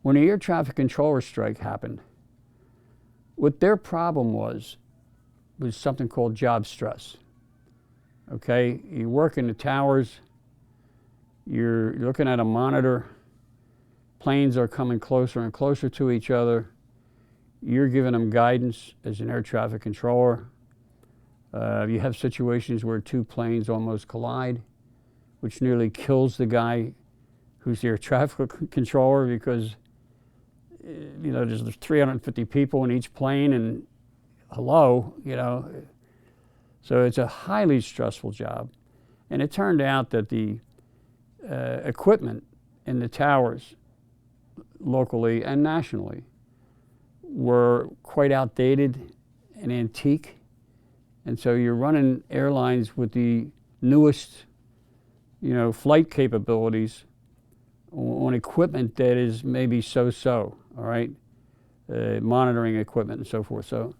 When the air traffic controller strike happened, what their problem was something called job stress. Okay, you work in the towers, you're looking at a monitor, planes are coming closer and closer to each other, you're giving them guidance as an air traffic controller. You have situations where two planes almost collide, which nearly kills the guy who's the air traffic controller, because there's 350 people in each plane, and hello, so it's a highly stressful job. And it turned out that the equipment in the towers, locally and nationally, were quite outdated and antique. And so you're running airlines with the newest, flight capabilities on equipment that is maybe so-so, all right? Monitoring equipment and so forth. So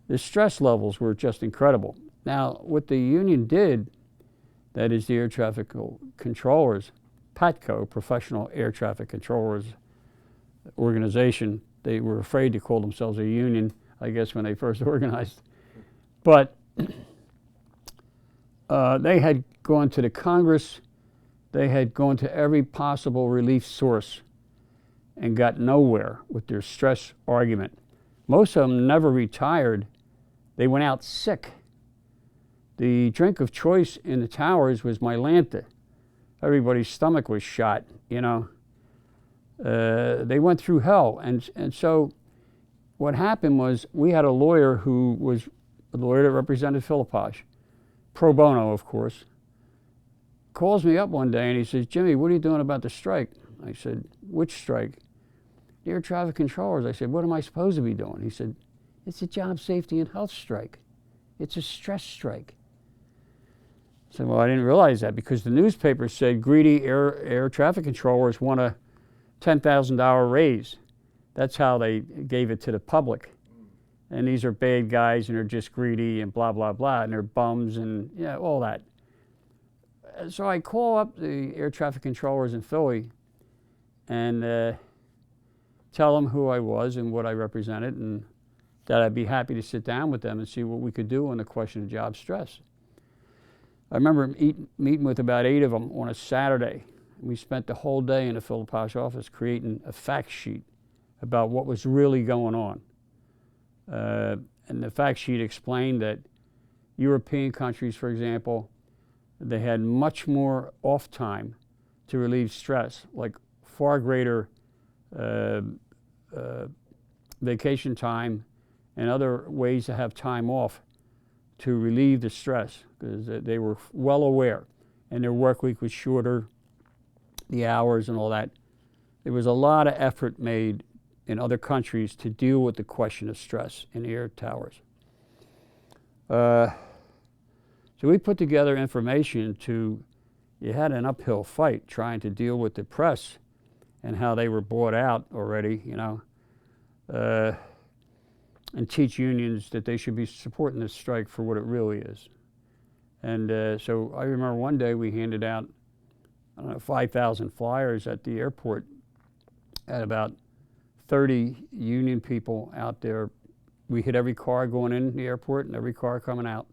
the stress levels were just incredible. Now, what the union did, that is the air traffic controllers, PATCO, Professional Air Traffic Controllers Organization, they were afraid to call themselves a union, I guess, when they first organized. But they had gone to the Congress, they had gone to every possible relief source and got nowhere with their stress argument. Most of them never retired. They went out sick. The drink of choice in the towers was Mylanta. Everybody's stomach was shot, They went through hell. And so what happened was, we had a lawyer who was a lawyer that represented Philipposh, pro bono, of course, calls me up one day and he says, "Jimmy, what are you doing about the strike?" I said, "Which strike?" "The air traffic controllers." I said, "What am I supposed to be doing?" He said, "It's a job safety and health strike. It's a stress strike." I said, "Well, I didn't realize that, because the newspaper said greedy air traffic controllers want a $10,000 raise. That's how they gave it to the public. And these are bad guys, and they're just greedy and blah, blah, blah, and they're bums and all that." So I call up the air traffic controllers in Philly and tell them who I was and what I represented, and that I'd be happy to sit down with them and see what we could do on the question of job stress. I remember meeting with about 8 of them on a Saturday. We spent the whole day in the Philipposh office creating a fact sheet about what was really going on. And the fact sheet explained that European countries, for example, they had much more off time to relieve stress, like far greater vacation time and other ways to have time off to relieve the stress, because they were well aware, and their work week was shorter, the hours and all that. There was a lot of effort made in other countries to deal with the question of stress in air towers. So we put together information you had an uphill fight trying to deal with the press and how they were bought out already, and teach unions that they should be supporting this strike for what it really is. And so I remember one day we handed out, 5,000 flyers at the airport, at about 30 union people out there. We hit every car going in the airport and every car coming out.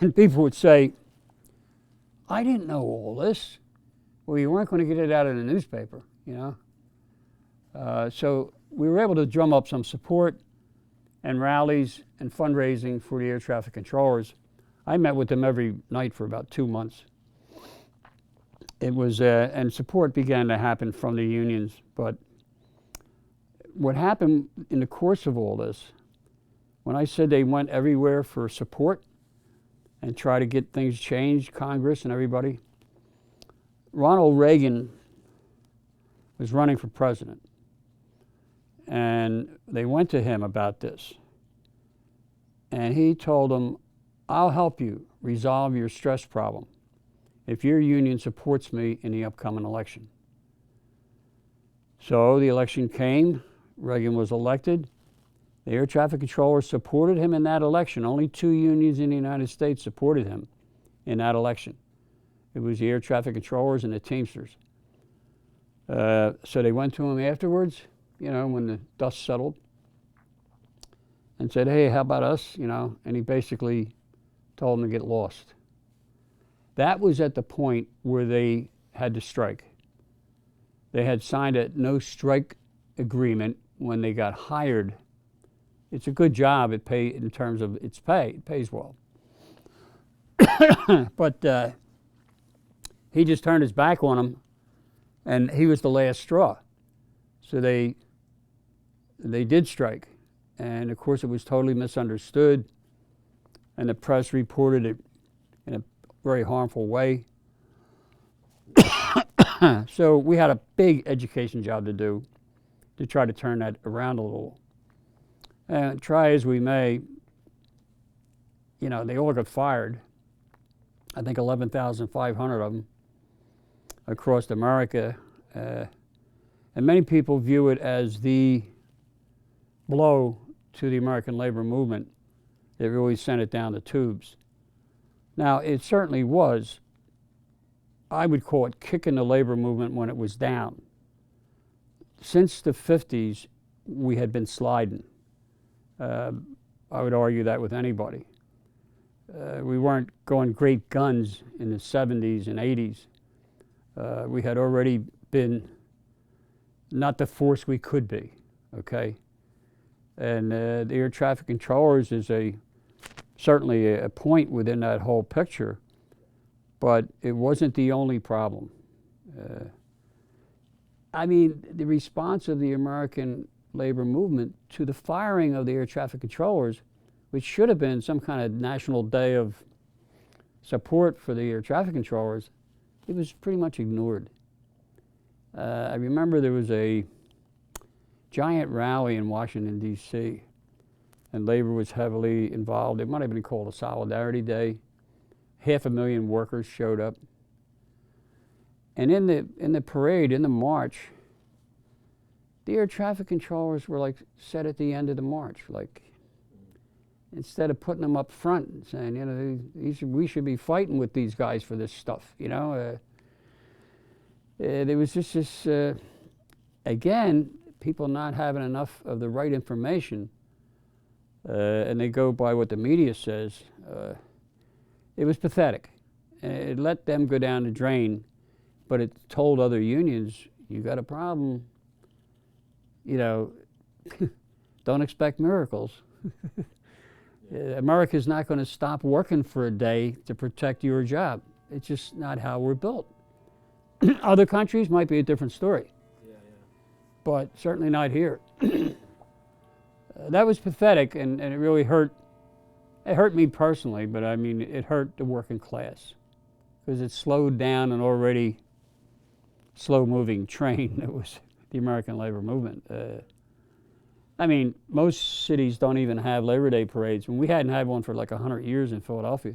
And people would say, "I didn't know all this." Well, you weren't going to get it out in the newspaper, So we were able to drum up some support and rallies and fundraising for the air traffic controllers. I met with them every night for about 2 months. It was, and support began to happen from the unions. But what happened in the course of all this, when I said they went everywhere for support and try to get things changed, Congress and everybody, Ronald Reagan was running for president. And they went to him about this. And he told them, "I'll help you resolve your stress problem if your union supports me in the upcoming election." So the election came, Reagan was elected. The air traffic controllers supported him in that election. Only 2 unions in the United States supported him in that election. It was the air traffic controllers and the Teamsters. So they went to him afterwards, you know, when the dust settled, and said, hey, how about us, you know? And he basically told them to get lost. That was at the point where they had to strike. They had signed a no strike agreement when they got hired. It's a good job in terms of its pay. It pays well. But he just turned his back on them, and he was the last straw. So they did strike. And of course, it was totally misunderstood, and the press reported it in a very harmful way. So we had a big education job to do to try to turn that around a little. And try as we may, you know, they all got fired. I think 11,500 of them across America. And many people view it as the blow to the American labor movement that really sent it down the tubes. Now, it certainly was. I would call it kicking the labor movement when it was down. Since the 50s, we had been sliding. I would argue that with anybody. We weren't going great guns in the 70s and 80s. We had already been not the force we could be, okay? And the air traffic controllers is certainly a point within that whole picture, but it wasn't the only problem. I mean, the response of the American labor movement to the firing of the air traffic controllers, which should have been some kind of national day of support for the air traffic controllers, it was pretty much ignored. I remember there was a giant rally in Washington, D.C., and labor was heavily involved. It might have been called a Solidarity Day. 500,000 workers showed up. And in the parade, in the march, the air traffic controllers were like set at the end of the march. Like, instead of putting them up front and saying, you know, we should be fighting with these guys for this stuff, you know. There was just this, again, people not having enough of the right information, and they go by what the media says. It was pathetic. It let them go down the drain, but it told other unions, you got a problem, you know, don't expect miracles. America's not going to stop working for a day to protect your job. It's just not how we're built. Other countries might be a different story, but certainly not here. That was pathetic, and it really hurt. It hurt me personally, but I mean, it hurt the working class because it slowed down an already slow-moving train that was the American labor movement. I mean, most cities don't even have Labor Day parades. And we hadn't had one for like 100 years in Philadelphia.